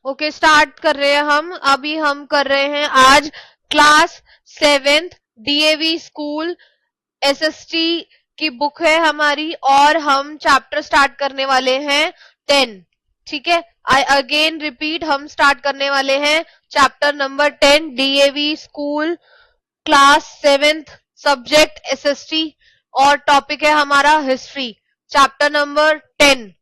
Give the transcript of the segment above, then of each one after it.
Okay, start कर रहे हैं हम। अभी हम कर रहे हैं आज class 7th DAV school SST की बुक है हमारी, और हम चैप्टर स्टार्ट करने वाले हैं 10। ठीक है, आई अगेन रिपीट, हम स्टार्ट करने वाले हैं chapter number 10 DAV school class 7th, subject SST, और टॉपिक है हमारा हिस्ट्री, चैप्टर नंबर 10।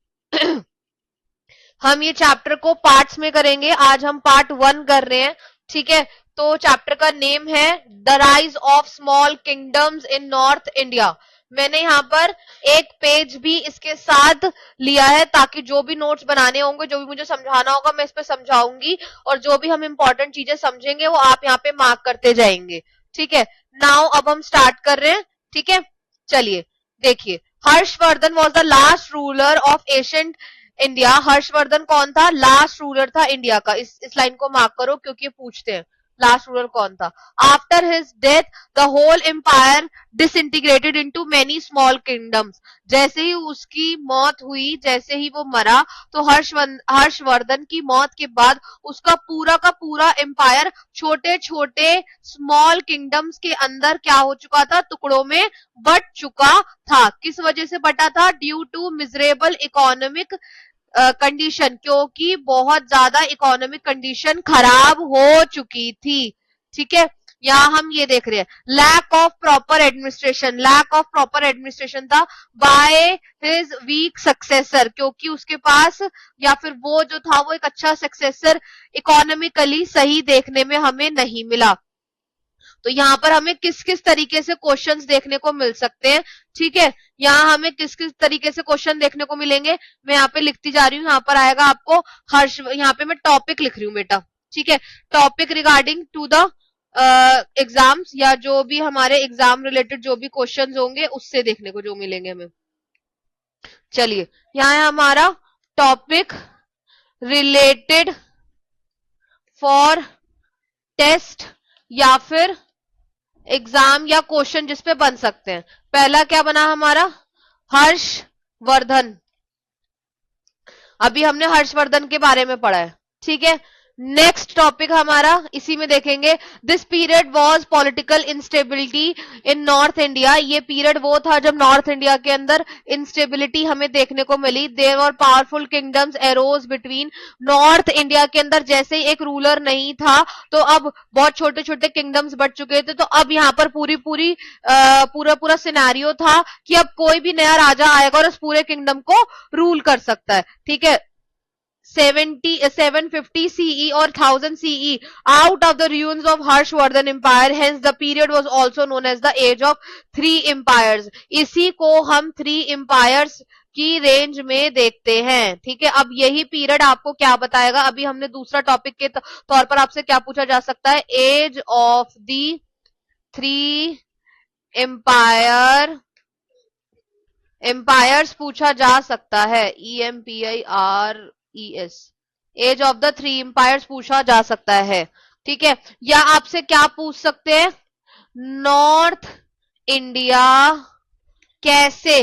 हम ये चैप्टर को पार्ट्स में करेंगे। आज हम पार्ट 1 कर रहे हैं। ठीक है, तो चैप्टर का नेम है the rise of small kingdoms in north India. मैंने यहाँ पर एक पेज भी इसके साथ लिया है ताकि जो भी नोट्स बनाने होंगे, जो भी मुझे समझाना होगा, मैं इस पे समझाऊंगी, और जो भी हम इंपॉर्टेंट चीजें समझेंगे वो आप यहाँ पे मार्क करते जाएंगे। ठीक है, नाउ अब हम स्टार्ट कर रहे हैं। ठीक है, चलिए देखिए, Harshvardhan was the last ruler of ancient India. Harshvardhan कौन था? लास्ट रूलर था इंडिया का। इस लाइन को मार्क करो क्योंकि पूछते हैं लास्ट रूलर कौन था। After his death the whole empire disintegrated into many small kingdoms. जैसे ही उसकी मौत हुई, जैसे ही वो मरा, तो हर्षवर्धन की मौत के बाद उसका पूरा का पूरा एम्पायर छोटे छोटे स्मॉल किंगडम्स के अंदर क्या हो चुका था? टुकड़ों में बट चुका था। किस वजह से बटा था? Due to miserable economic condition, क्योंकि बहुत ज्यादा इकोनॉमिक कंडीशन खराब हो चुकी थी। ठीक है, यहाँ हम ये देख रहे हैं lack of proper administration. Lack of proper administration था बाय हिज वीक सक्सेसर, क्योंकि उसके पास या फिर वो जो था वो एक अच्छा सक्सेसर इकोनॉमिकली सही देखने में हमें नहीं मिला। तो यहाँ पर हमें किस किस तरीके से क्वेश्चंस देखने को मिल सकते हैं। ठीक है, यहाँ हमें किस किस तरीके से क्वेश्चन देखने को मिलेंगे, मैं यहाँ पे लिखती जा रही हूँ। यहाँ पर आएगा आपको यहाँ पे मैं टॉपिक लिख रही हूँ बेटा। ठीक है, topic regarding to the exams, या जो भी हमारे एग्जाम रिलेटेड जो भी क्वेश्चन होंगे उससे देखने को जो मिलेंगे हमें। चलिए, यहाँ है हमारा टॉपिक रिलेटेड फॉर टेस्ट या फिर एग्जाम या क्वेश्चन जिसपे बन सकते हैं। पहला क्या बना हमारा? हर्षवर्धन। अभी हमने हर्षवर्धन के बारे में पढ़ा है। ठीक है, नेक्स्ट टॉपिक हमारा इसी में देखेंगे, this period was political instability in north India. ये पीरियड वो था जब नॉर्थ इंडिया के अंदर इंस्टेबिलिटी हमें देखने को मिली। There were powerful kingdoms arose between. North India के अंदर जैसे ही एक रूलर नहीं था तो अब बहुत छोटे छोटे किंगडम्स बढ़ चुके थे। तो अब यहाँ पर पूरा सिनेरियो था कि अब कोई भी नया राजा आएगा और उस पूरे किंगडम को रूल कर सकता है। ठीक है, 750 CE or 1000 CE out of the ruins of Harshvardhan Empire, hence the period was also known as the age of 3 empires। इसी को हम 3 empires की रेंज में देखते हैं। ठीक है, अब यही पीरियड आपको क्या बताएगा? अभी हमने दूसरा टॉपिक के तौर पर आपसे क्या पूछा जा सकता है? एज ऑफ द 3 एम्पायर्स पूछा जा सकता है। EMPIRES, age of the 3 empires पूछा जा सकता है। ठीक है, या आपसे क्या पूछ सकते हैं? नॉर्थ इंडिया कैसे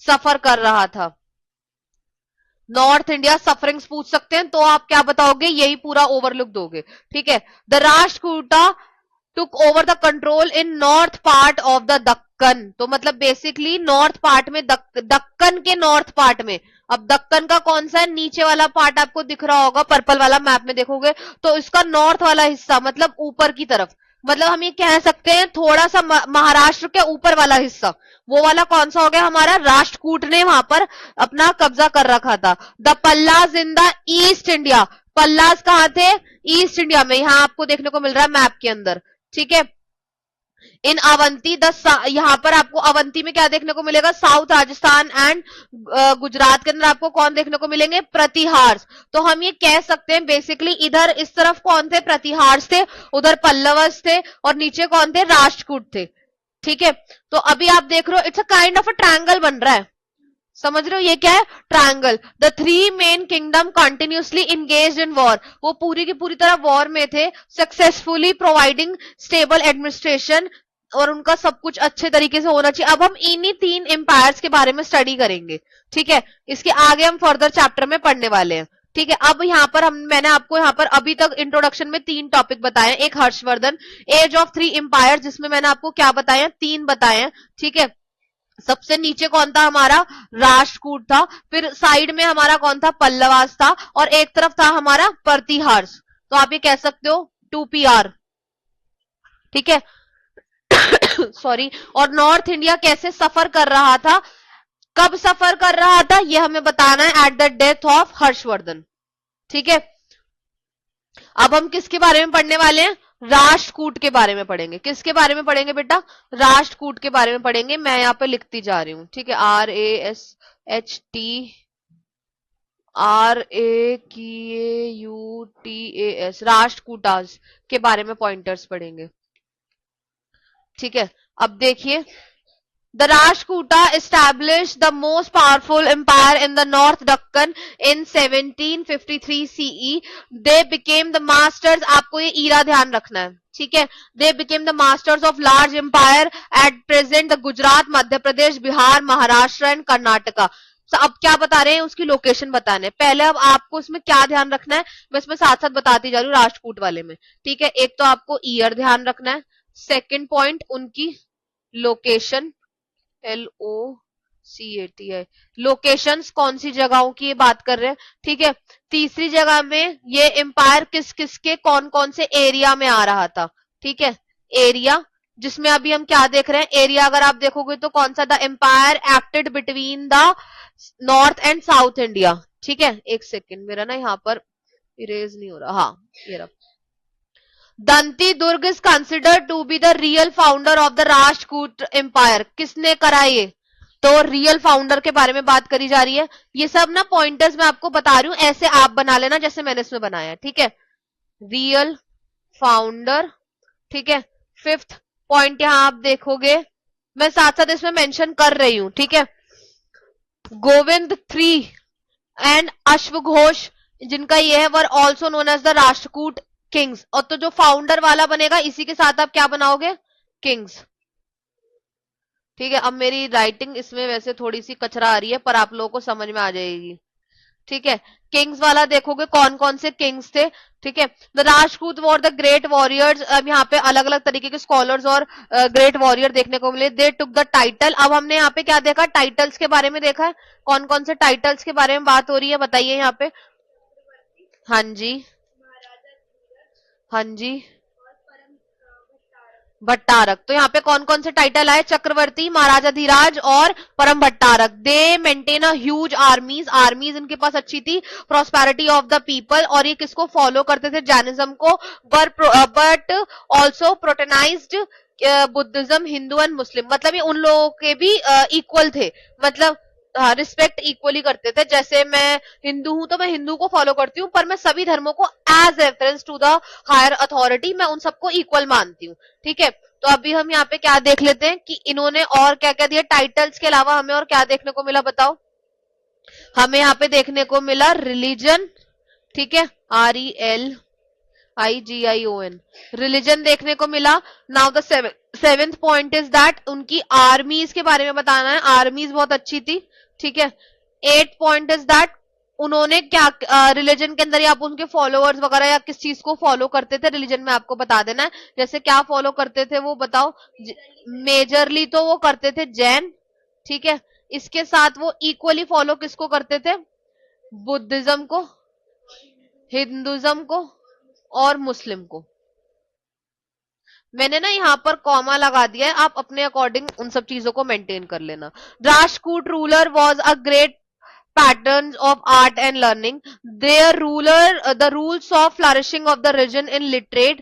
सफर कर रहा था? नॉर्थ इंडिया सफरिंग्स पूछ सकते हैं, तो आप क्या बताओगे? यही पूरा ओवरलुक दोगे। ठीक है, the Rashtrakuta took over the control in north part of the Deccan. तो मतलब बेसिकली नॉर्थ पार्ट में, दक्कन के नॉर्थ पार्ट में। अब दक्कन का कौन सा है? नीचे वाला पार्ट आपको दिख रहा होगा, पर्पल वाला मैप में देखोगे तो इसका नॉर्थ वाला हिस्सा मतलब ऊपर की तरफ, मतलब हम ये कह सकते हैं थोड़ा सा महाराष्ट्र के ऊपर वाला हिस्सा, वो वाला कौन सा हो गया हमारा? राष्ट्रकूट ने वहां पर अपना कब्जा कर रखा था। The Palas in the east India. Palas कहाँ थे? ईस्ट इंडिया में। यहां आपको देखने को मिल रहा है मैप के अंदर। ठीक है, इन अवंती यहाँ पर आपको अवंती में क्या देखने को मिलेगा? साउथ राजस्थान एंड गुजरात के अंदर आपको कौन देखने को मिलेंगे? प्रतिहार्स। तो हम ये कह सकते हैं बेसिकली इधर इस तरफ कौन थे? प्रतिहार्स थे, उधर पल्लवस थे, और नीचे कौन थे? राष्ट्रकूट थे। ठीक है, तो अभी आप देख रहे हो it's a kind of a triangle बन रहा है। समझ रहे हो ये क्या है? Triangle. The 3 main kingdom continuously engaged in war. वो पूरी की पूरी तरह वॉर में थे, सक्सेसफुली प्रोवाइडिंग स्टेबल एडमिनिस्ट्रेशन, और उनका सब कुछ अच्छे तरीके से होना चाहिए। अब हम इन्हीं 3 एम्पायर्स के बारे में स्टडी करेंगे। ठीक है, इसके आगे हम फर्दर चैप्टर में पढ़ने वाले हैं। ठीक है, अब यहाँ पर मैंने आपको यहाँ पर अभी तक इंट्रोडक्शन में 3 टॉपिक बताए हैं। एक हर्षवर्धन, एज ऑफ 3 एम्पायर, जिसमें मैंने आपको क्या बताए हैं, 3 बताए हैं। ठीक है, सबसे नीचे कौन था हमारा, राष्ट्रकूट था, फिर साइड में हमारा कौन था, पल्लवास था, और एक तरफ था हमारा प्रतिहार्ष। तो आप ये कह सकते हो 2PR। ठीक है सॉरी। और नॉर्थ इंडिया कैसे सफर कर रहा था, कब सफर कर रहा था, ये हमें बताना है, at the death of Harshvardhan. ठीक है, अब हम किसके बारे में पढ़ने वाले हैं, राष्ट्रकूट के बारे में पढ़ेंगे। किसके बारे में पढ़ेंगे बेटा, राष्ट्रकूट के बारे में पढ़ेंगे। मैं यहाँ पे लिखती जा रही हूं, ठीक है, RASHTRAKUTAS, राष्ट्रकूटास के बारे में पॉइंटर्स पढ़ेंगे। ठीक है, अब देखिए, the Rashtrakuta established the most powerful empire in the North Deccan in 1753 CE. They became the masters, आपको ये ईरा ध्यान रखना है, ठीक है। They became the masters of large empire at present the Gujarat, Madhya Pradesh, Bihar, Maharashtra and Karnataka. अब क्या बता रहे हैं, उसकी लोकेशन बताने। पहले अब आपको इसमें क्या ध्यान रखना है, मैं इसमें साथ साथ बताती जा रही हूँ राष्ट्रकूट वाले में। ठीक है, एक तो आपको ईयर ध्यान रखना है, सेकंड पॉइंट उनकी लोकेशन, LOCATI, लोकेशंस, कौन सी जगहों की ये बात कर रहे हैं। ठीक है, तीसरी जगह में ये एम्पायर किस किस के कौन कौन से एरिया में आ रहा था। ठीक है, एरिया, जिसमें अभी हम क्या देख रहे हैं, एरिया अगर आप देखोगे तो कौन सा, the empire acted between the north and south India. ठीक है, एक सेकेंड, मेरा ना यहाँ पर इरेज नहीं हो रहा, हाँ ये रहा। Dantidurga is considered to be the real founder of the Rashtrakuta empire. किसने करा ये, तो रियल फाउंडर के बारे में बात करी जा रही है। ये सब ना पॉइंटर्स मैं आपको बता रही हूं, ऐसे आप बना लेना जैसे मैंने इसमें बनाया। ठीक है, रियल फाउंडर। ठीक है, फिफ्थ पॉइंट यहां आप देखोगे, मैं साथ साथ इसमें मेंशन कर रही हूं। ठीक है, गोविंद थ्री एंड अश्वघोष, जिनका ये है, were also known as the Rashtrakuta kings. और तो जो फाउंडर वाला बनेगा इसी के साथ आप क्या बनाओगे, किंग्स। ठीक है, अब मेरी राइटिंग इसमें वैसे थोड़ी सी कचरा आ रही है, पर आप लोगों को समझ में आ जाएगी। ठीक है, किंग्स वाला देखोगे कौन कौन से किंग्स थे। ठीक है, the Rashtrakuta war the great warriors. अब यहाँ पे अलग अलग तरीके के स्कॉलर्स और ग्रेट वॉरियर देखने को मिले। दे टुक द टाइटल। अब हमने यहाँ पे क्या देखा, टाइटल्स के बारे में देखा है, कौन कौन से टाइटल्स के बारे में बात हो रही है, बताइए यहाँ पे। हाँ जी, हाँ जी, भट्टारक। तो यहाँ पे कौन कौन से टाइटल आए, चक्रवर्ती, महाराजा धीराज और परम भट्टारक। दे मेंटेन अ ह्यूज आर्मीज, आर्मीज इनके पास अच्छी थी। प्रोस्पेरिटी ऑफ द पीपल, और ये किसको फॉलो करते थे, जैनिज्म को। But also patronized Buddhism, Hindu and Muslim. मतलब ये उन लोगों के भी इक्वल थे, मतलब रिस्पेक्ट इक्वली करते थे। जैसे मैं हिंदू हूं तो मैं हिंदू को फॉलो करती हूँ, पर मैं सभी धर्मों को as reference to the higher authority, मैं उन सबको इक्वल मानती हूँ। ठीक है, तो अभी हम यहाँ पे क्या देख लेते हैं कि इन्होंने और क्या क्या दिया, टाइटल्स के अलावा हमें और क्या देखने को मिला, बताओ। हमें यहाँ पे देखने को मिला रिलीजन। ठीक है, RELIGION, रिलीजन देखने को मिला। Now the seventh point is that उनकी आर्मीज के बारे में बताना है, आर्मीज बहुत अच्छी थी। ठीक है, एट पॉइंट इज दैट उन्होंने क्या रिलीजन के अंदर, या आप उनके फॉलोअर्स वगैरह या किस चीज को फॉलो करते थे रिलीजन में, आपको बता देना है। जैसे क्या फॉलो करते थे वो बताओ। मेजरली तो वो करते थे जैन। ठीक है, इसके साथ वो इक्वली फॉलो किसको करते थे, बुद्धिज्म को, हिंदुज्म को और मुस्लिम को। मैंने ना यहाँ पर कॉमा लगा दिया है, आप अपने अकॉर्डिंग उन सब चीजों को मेंटेन कर लेना। Rashtrakuta ruler was a great patterns of art and learning. Their the rules of flourishing of the region in literate,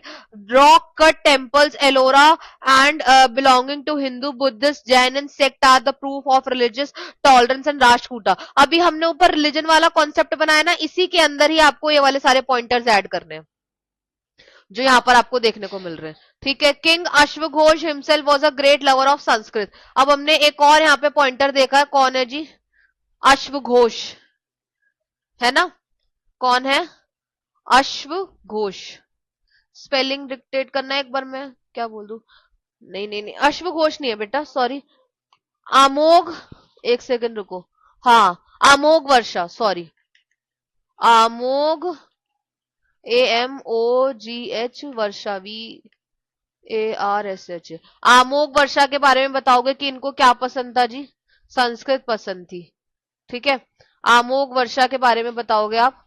rock cut temples, Ellora, and belonging to Hindu, Buddhist, Jain and sect are the proof of religious tolerance and Rashtrakuta. अभी हमने ऊपर religion वाला concept बनाया ना, इसी के अंदर ही आपको ये वाले सारे pointers ऐड करने हैं जो यहाँ पर आपको देखने को मिल रहे हैं। ठीक है, किंग अश्वघोष himself was a great lover of Sanskrit. अब हमने एक और यहाँ पे पॉइंटर देखा है, कौन है जी, अश्वघोष, है ना, कौन है, अश्वघोष। स्पेलिंग डिक्टेट करना है एक बार, मैं क्या बोल दूं, नहीं नहीं नहीं, अश्वघोष नहीं है बेटा, सॉरी, अमोघ, एक सेकंड रुको, हाँ अमोघ वर्षा, सॉरी, आमोग, AMOGH, वर्षा, VARSH। आमोग वर्षा के बारे में बताओगे कि इनको क्या पसंद था जी? संस्कृत पसंद थी। ठीक है, आमोग वर्षा के बारे में बताओगे आप।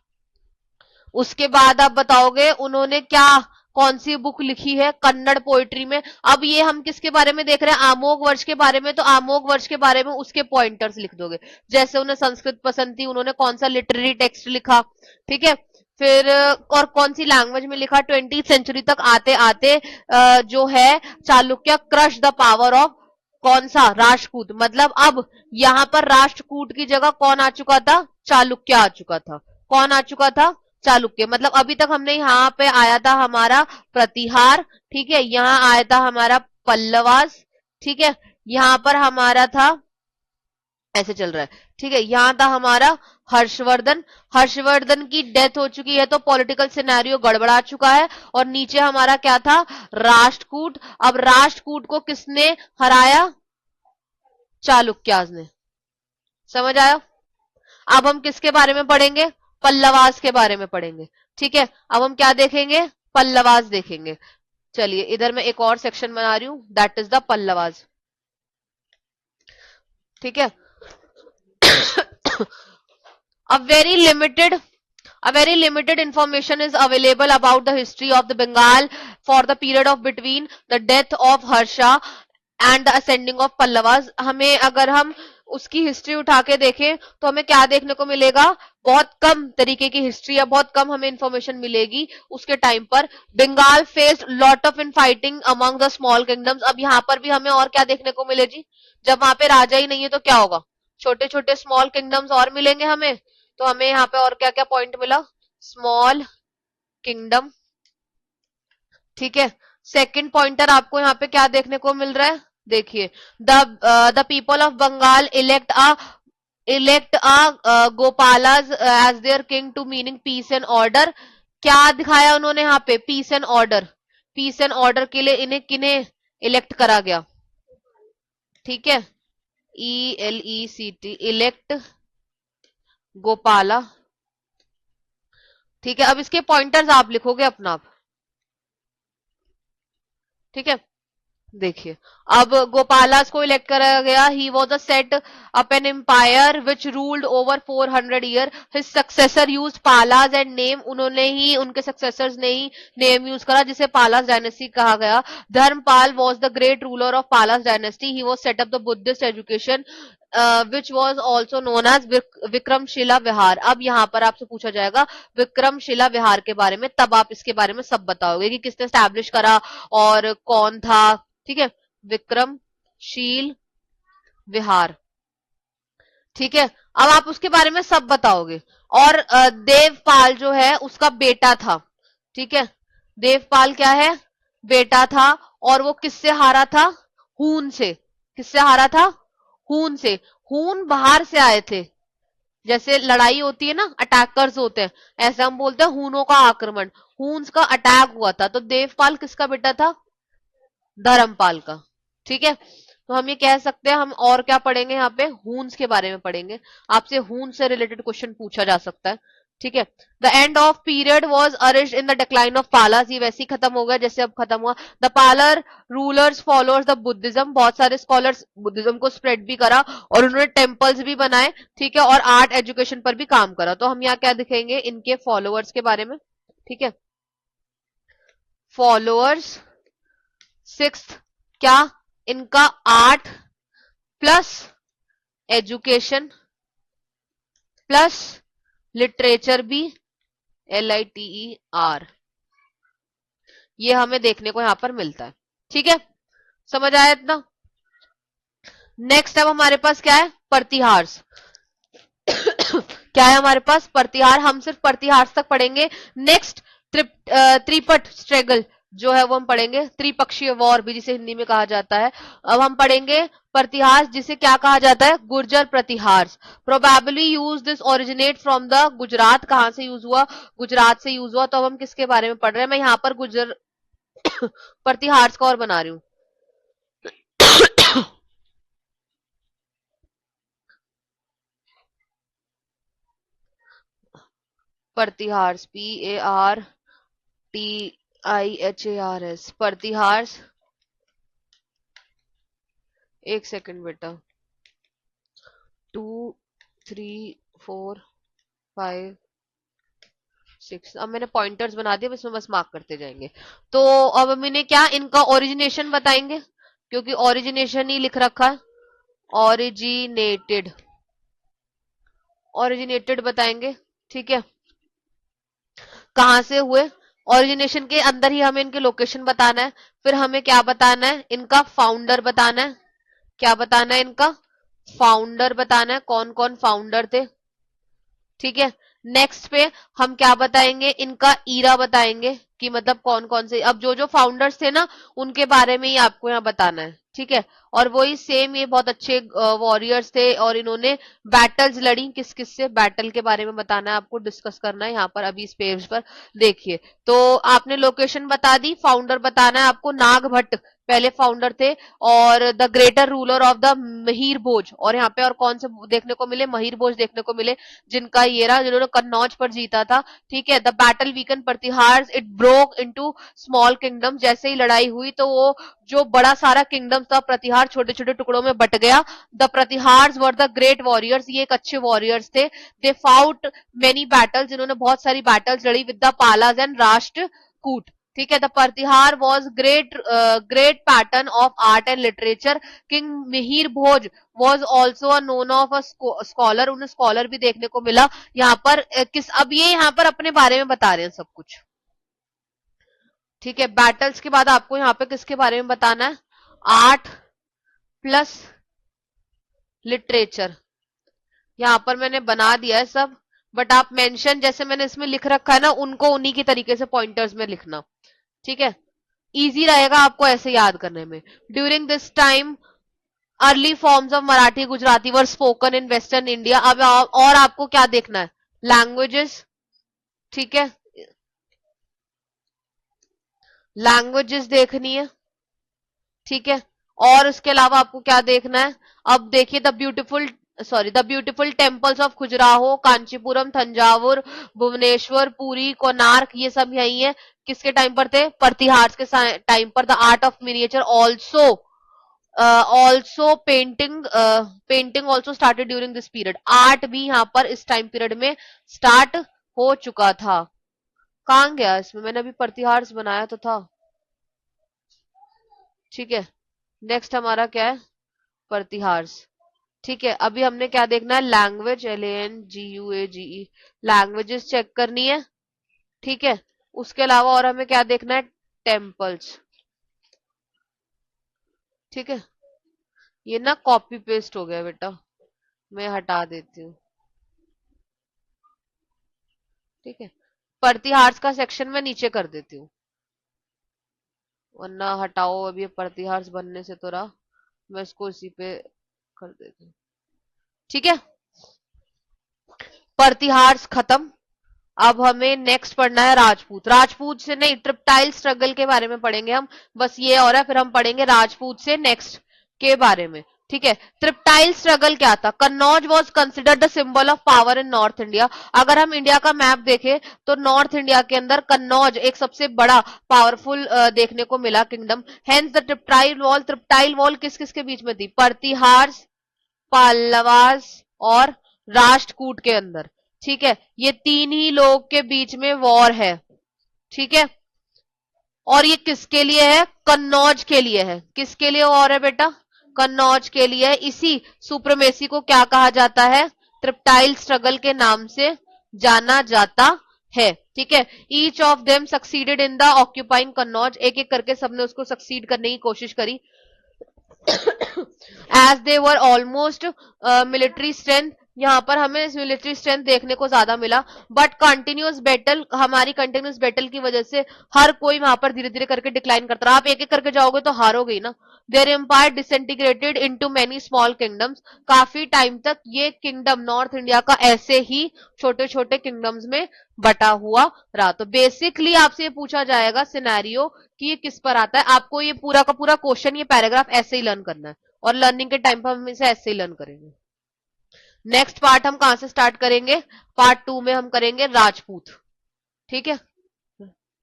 उसके बाद आप बताओगे उन्होंने क्या, कौन सी बुक लिखी है कन्नड़ पोइट्री में। अब ये हम किसके बारे में देख रहे हैं? आमोग वर्ष के बारे में, तो आमोग वर्ष के बारे में उसके पॉइंटर्स लिख दोगे। जैसे उन्हें संस्कृत पसंद थी, उन्होंने कौन सा लिटरेरी टेक्स्ट लिखा, ठीक है। फिर और कौन सी लैंग्वेज में लिखा। 20th सेंचुरी तक आते आते जो है Chalukya crush the power of कौन सा, राष्ट्रकूट। मतलब अब यहाँ पर राष्ट्रकूट की जगह कौन आ चुका था? चालुक्य आ चुका था। कौन आ चुका था? चालुक्य। मतलब अभी तक हमने यहाँ पे आया था हमारा प्रतिहार, ठीक है, यहाँ आया था हमारा पल्लवास, ठीक है, यहाँ पर हमारा था, ऐसे चल रहा है, ठीक है, यहाँ था हमारा हर्षवर्धन। हर्षवर्धन की डेथ हो चुकी है तो पॉलिटिकल सिनेरियो गड़बड़ा चुका है। और नीचे हमारा क्या था? राष्ट्रकूट। अब राष्ट्रकूट को किसने हराया? चालुक्याज ने। समझ आया? अब हम किसके बारे में पढ़ेंगे? पल्लवास के बारे में पढ़ेंगे। ठीक है, अब हम क्या देखेंगे? पल्लवास देखेंगे। चलिए इधर मैं एक और सेक्शन बना रही हूं, दैट इज द पल्लवास। ठीक है। a very limited a very limited information is available about the history of the Bengal for the period of between the death of Harsha and the ascending of Pallavas. हमें अगर हम उसकी history उठा के देखें तो हमें क्या देखने को मिलेगा? बहुत कम तरीके की हिस्ट्री या बहुत कम हमें इंफॉर्मेशन मिलेगी उसके टाइम पर। Bengal faced lot of in fighting among the small kingdoms. अब यहाँ पर भी हमें और क्या देखने को मिले जी? जब वहां पे राजा ही नहीं है तो क्या होगा? छोटे छोटे स्मॉल किंगडम्स और मिलेंगे हमें। तो हमें यहाँ पे और क्या क्या पॉइंट मिला? स्मॉल किंगडम, ठीक है। सेकंड पॉइंटर आपको यहाँ पे क्या देखने को मिल रहा है? देखिए, the people of Bengal elect Gopala as their king to meaning peace and order. क्या दिखाया उन्होंने यहाँ पे? Peace and order. Peace and order के लिए इन्हें किन्हें इलेक्ट करा गया? ठीक है, ELECT, इलेक्ट गोपाला। ठीक है, अब इसके पॉइंटर्स आप लिखोगे अपना आप। ठीक है, देखिए, अब गोपालास को इलेक्ट करा गया। He was a set up an empire which ruled over 400 year. His successor use Palas and name. उन्होंने ही, उनके सक्सेसर्स ने ही नेम यूज करा जिसे पालास डायनेस्टी कहा गया। Dharmapala was the great ruler of Palas dynasty. He was set up the Buddhist education which was also known as Vikramashila Vihara. अब यहाँ पर आपसे पूछा जाएगा विक्रमशिला विहार के बारे में, तब आप इसके बारे में सब बताओगे कि किसने स्टैब्लिश करा और कौन था। ठीक है, विक्रमशील विहार। ठीक है, अब आप उसके बारे में सब बताओगे। और देवपाल जो है उसका बेटा था। ठीक है, देवपाल क्या है? बेटा था। और वो किससे हारा था? हून से। किससे हारा था? हून से। हून बाहर से आए थे। जैसे लड़ाई होती है ना, अटैकर्स होते हैं, ऐसे हम बोलते हैं हूनों का आक्रमण। हून्स का अटैक हुआ था, तो देवपाल किसका बेटा था? धर्मपाल का। ठीक है, तो हम ये कह सकते हैं। हम और क्या पढ़ेंगे? यहाँ पे हून्स के बारे में पढ़ेंगे। आपसे हून से रिलेटेड क्वेश्चन पूछा जा सकता है। ठीक है, the end of period was arrest in the decline of Palas. ये वैसे ही खत्म हो गया जैसे अब खत्म हुआ। The parlour rulers followers the Buddhism. बहुत सारे स्कॉलर्स बुद्धिज्म को स्प्रेड भी करा और उन्होंने टेम्पल्स भी बनाए। ठीक है, और आर्ट एजुकेशन पर भी काम करा। तो हम यहाँ क्या दिखेंगे? इनके फॉलोअर्स के बारे में। ठीक है, फॉलोअर्स। सिक्स्थ क्या? इनका art plus education plus literature भी, LITER, ये हमें देखने को यहां पर मिलता है। ठीक है, समझ आया इतना? नेक्स्ट अब हमारे पास क्या है? प्रतिहार्स। क्या है हमारे पास? प्रतिहार। हम सिर्फ प्रतिहार तक पढ़ेंगे। नेक्स्ट त्रिपट स्ट्रगल जो है वो हम पढ़ेंगे। त्रिपक्षीय वॉर भी जिसे हिंदी में कहा जाता है। अब हम पढ़ेंगे प्रतिहार, जिसे क्या कहा जाता है? Gurjara Pratihara. Probably use this originate from the Gujarat. कहां से यूज हुआ? गुजरात से यूज हुआ। तो अब हम किसके बारे में पढ़ रहे हैं? मैं यहाँ पर गुर्जर प्रतिहार का और बना रही हूँ। प्रतिहार्स, PARTIHARS, प्रतिहार्स। एक सेकंड बेटा। 2, 3, 4, 5, 6। अब मैंने पॉइंटर्स बना दिए, इसमें बस मार्क करते जाएंगे। तो अब हम इन्हें क्या, इनका ओरिजिनेशन बताएंगे, क्योंकि ओरिजिनेशन ही लिख रखा है। ओरिजिनेटेड, ओरिजिनेटेड बताएंगे। ठीक है, कहाँ से हुए, ओरिजिनेशन के अंदर ही हमें इनके लोकेशन बताना है। फिर हमें क्या बताना है, इनका फाउंडर बताना है। क्या बताना है, इनका फाउंडर बताना है, कौन कौन फाउंडर थे। ठीक है, नेक्स्ट पे हम क्या बताएंगे, इनका ईरा बताएंगे, कि मतलब कौन कौन से, अब जो जो फाउंडर्स थे ना उनके बारे में ही आपको यहाँ बताना है। ठीक है, और वही सेम, ये बहुत अच्छे वॉरियर्स थे और इन्होंने बैटल्स लड़ी, किस किस से, बैटल के बारे में बताना है आपको, डिस्कस करना है यहाँ पर अभी इस पेज पर। देखिए, तो आपने लोकेशन बता दी, फाउंडर बताना है आपको, नाग भट्ट पहले फाउंडर थे, और the greater ruler of the महिर भोज। और यहाँ पे और कौन से देखने को मिले, महिर भोज देखने को मिले, जिनका ये रहा, जिन्होंने कन्नौज पर जीता था। ठीक है, the battle weaken Pratiharas, it broke into small kingdom. जैसे ही लड़ाई हुई तो वो जो बड़ा सारा किंगडम था प्रतिहार छोटे छोटे टुकड़ों में बट गया। The Pratiharas were the great warriors, ये एक अच्छे वॉरियर्स थे। दे फाउट मेनी बैटल्स, इन्होंने बहुत सारी बैटल्स लड़ी with the Palas and Rashtrakuta. ठीक है, the Pratihara was great pattern of art and literature. King Mihir Bhoj was also known of a scholar, उन्हें स्कॉलर भी देखने को मिला। यहाँ पर किस, अब ये यहाँ पर अपने बारे में बता रहे हैं सब कुछ। ठीक है, बैटल्स के बाद आपको यहाँ पे किसके बारे में बताना है, आर्ट प्लस लिटरेचर। यहाँ पर मैंने बना दिया है सब, बट आप मेंशन जैसे मैंने इसमें लिख रखा है ना, उनको उन्हीं की तरीके से पॉइंटर्स में लिखना। ठीक है, इजी रहेगा आपको ऐसे याद करने में। During this time early forms of Marathi Gujarati were spoken in western India. अब और आपको क्या देखना है, लैंग्वेजेस। ठीक है, लैंग्वेजेस देखनी है। ठीक है, और उसके अलावा आपको क्या देखना है, अब देखिए, the beautiful temples of Khajuraho, Kanchipuram, Thanjavur, Bhubaneswar, Puri, Konark, ये सब यही है। किसके टाइम पर थे, प्रतिहार्स के टाइम पर। The art of miniature also painting also started during this period. Art भी यहाँ पर इस टाइम पीरियड में स्टार्ट हो चुका था। कहाँ गया इसमें, मैंने अभी प्रतिहार्स बनाया तो था। ठीक है, नेक्स्ट हमारा क्या है, प्रतिहार्स। ठीक है, अभी हमने क्या देखना है, लैंग्वेज, LANGUAGE, लैंग्वेजेस चेक करनी है। ठीक है, उसके अलावा और हमें क्या देखना है, टेम्पल्स। ठीक है, ये ना कॉपी पेस्ट हो गया बेटा, मैं हटा देती हूँ। ठीक है, प्रतिहार्स का सेक्शन में नीचे कर देती हूँ, वरना हटाओ, अभी ये प्रतिहार्स बनने से तो रहा, मैं इसको इसी पे कर देती हूँ। ठीक है, प्रतिहार्स खत्म। अब हमें नेक्स्ट पढ़ना है राजपूत। राजपूत से नहीं, ट्रिप्टाइल स्ट्रगल के बारे में पढ़ेंगे हम, बस ये और है, फिर हम पढ़ेंगे राजपूत से नेक्स्ट के बारे में। ठीक है, ट्रिप्टाइल स्ट्रगल क्या था, Kannauj was considered the symbol of power in north India. अगर हम इंडिया का मैप देखें तो नॉर्थ इंडिया के अंदर कन्नौज एक सबसे बड़ा पावरफुल देखने को मिला किंगडम। हेंस द ट्रिप्टाइल वॉल किस किस के बीच में थी, प्रतिहार्स, पल्लवास और राष्ट्रकूट के अंदर। ठीक है, ये तीन ही लोग के बीच में वॉर है। ठीक है, और ये किसके लिए है, कन्नौज के लिए है। किसके लिए वॉर है बेटा, कन्नौज के लिए है। इसी सुप्रमेसी को क्या कहा जाता है, ट्रिप्टाइल स्ट्रगल के नाम से जाना जाता है। ठीक है, each of them succeeded in the occupying Kannauj, एक एक करके सबने उसको सक्सीड करने की कोशिश करी। As they were almost military strength, यहाँ पर हमें मिलिट्री स्ट्रेंथ देखने को ज्यादा मिला। बट कंटिन्यूस बैटल, हमारी कंटिन्यूस बैटल की वजह से हर कोई वहां पर धीरे धीरे करके डिक्लाइन करता रहा। आप एक एक करके जाओगे तो हारोगे ही ना। Their empire disintegrated into many small kingdoms, काफी टाइम तक ये किंगडम नॉर्थ इंडिया का ऐसे ही छोटे छोटे किंगडम्स में बटा हुआ रहा। तो बेसिकली आपसे ये पूछा जाएगा सिनेरियो कि ये किस पर आता है, आपको ये पूरा का पूरा क्वेश्चन, ये पैराग्राफ ऐसे ही लर्न करना है, और लर्निंग के टाइम पर हम इसे ऐसे ही लर्न करेंगे। नेक्स्ट पार्ट हम कहां से स्टार्ट करेंगे? पार्ट 2 में हम करेंगे राजपूत। ठीक है,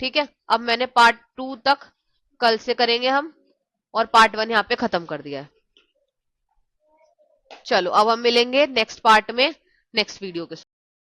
ठीक है। अब मैंने पार्ट 2 तक कल से करेंगे हम, और पार्ट 1 यहाँ पे खत्म कर दिया है। चलो अब हम मिलेंगे नेक्स्ट पार्ट में, नेक्स्ट वीडियो के